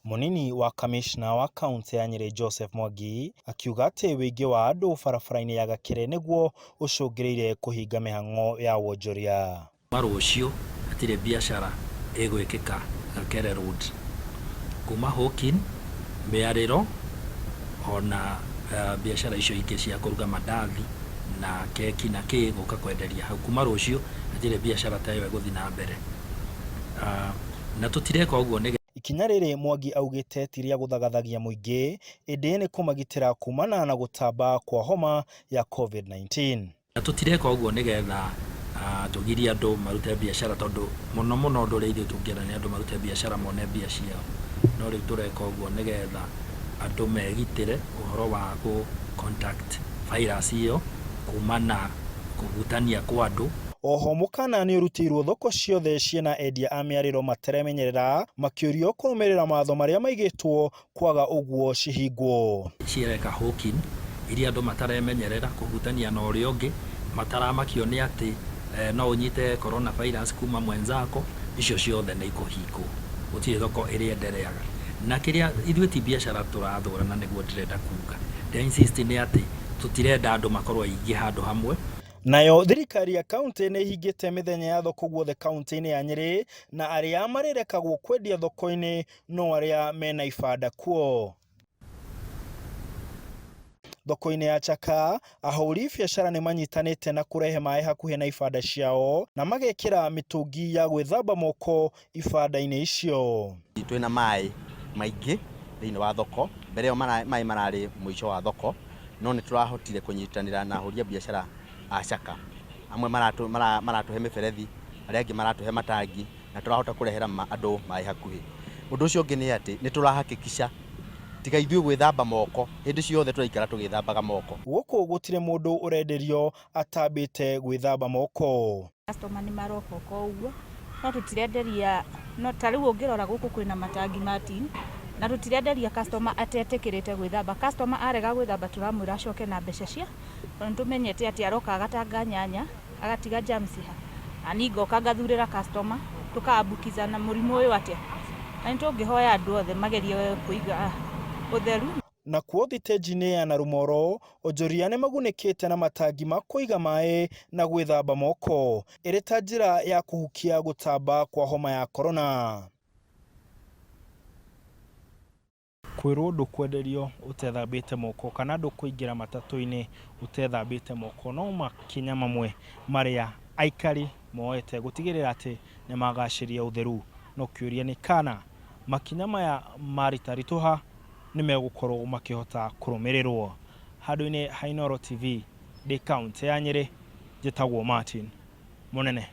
Munini wa kamishna wa kaunti ya Nyeri Joseph Mwangi akiuga ati wingi wa andu barabara-ini ya Gakire niguo ucungireire kuhinga mihang'o ya wonjoria. Marucio atire biashara egwikika Gakire Road kuma Hawkin Mearero ona biashara icio ingĩ cia kuruga mandathi na keki na guka kwenderia hau kuma rucio atire biashara ta iyo iguthi na mbere na tutireka uguo ni ikinya riri Mwangi augite tiria guthagathagia muingi indi ni kumagitira kumana na gutamba kwa homa ya COVID-19. Na tutireka uguo ni getha tugiria andu marute biashara tondu muno ndu ri tungera ni andu marute biashara mone bia ciao no ri tureka uguo ni getha andu megitire uhoro wa ku contact virus iyo kumana kugutania kwa andu. Oho mukana ni urutirwo thoko ciothe ciena endia a miariro materemenyerera makiurio kurumirira matho maria maigitwo kwaga uguo cihingwo. Cireka Hawkin iria andu mataremenyerera kugutania na uria ungi mataramakio ni ati no unyite coronavirus kuma mwenzako icio ciothe ni ikuhingwo gutire thoko iria endereaga na kiria ithuĩ ti biashara turathurana niguo ndirenda kuga the insist ni ati tutirenda andu makorwo aingĩ handu hamwe. Nayo thirikari ya kaunti ni hingite mithenya ya thoko guothe kaunti-ini ya Nyeri na aria marerekagwo kwendia thoko-ini no aria mena ibanda kuo. Thoko-ini ya Chaka ahuri biashara ni manyitanite na kurehe mai hakuhe na ibanda ciao na magekira mitungi ya gwithamba moko ibanda-ini icio. Twina mai maingi thiini wa thoko mbere mai marari mwisho wa thoko no ni turahotire kunyitanira na ahuria biashara a Chaka amwe maratuhe miberethi aria angi maratuhe matangi na turahota kurehera andu mai hakuhi. Undu ucio ungi ni ati ni turahakikisha tiga ithuĩ gwithamba moko hindi ciothe turaikara tugithambaga moko. Guku gutire mundu urenderio atambite gwithamba moko. Customer ni maroka uguo no tutirenderia no tariu ungirora guku kwina matangi matin na tutirenderia customer atetikirite gwithamba. Customer arega gwithamba turamwira acoke na mbeca cia ona tumenyete ati aroka agatanga nyanya agatiga jamsi ha ani ngoka ngathurira customer tukabukizana murimu uyu atia na nitũngĩhoya andu othe magerie kuiga utheru. Na kuo thitĩnji-inĩ ya Narumoro onjoria ni magunikite na matangi ma kuiga mai na gwithamba moko iri ta njira ya kuhukia gutamba kwa homa ya corona. Kwirwo ndukwenderio utethambite moko kana ndukuingira matatu-ini utethambite moko no makinya mamwe maria aikari moete gutigirira ati ni magaciria utheru no kiuria ni kana makinya maya maritarituha ni megukorwo makihota kurumirirwo. Handu-ini ha Inooro TV ndi kaunti ya Nyeri njitagwo Martin Munene.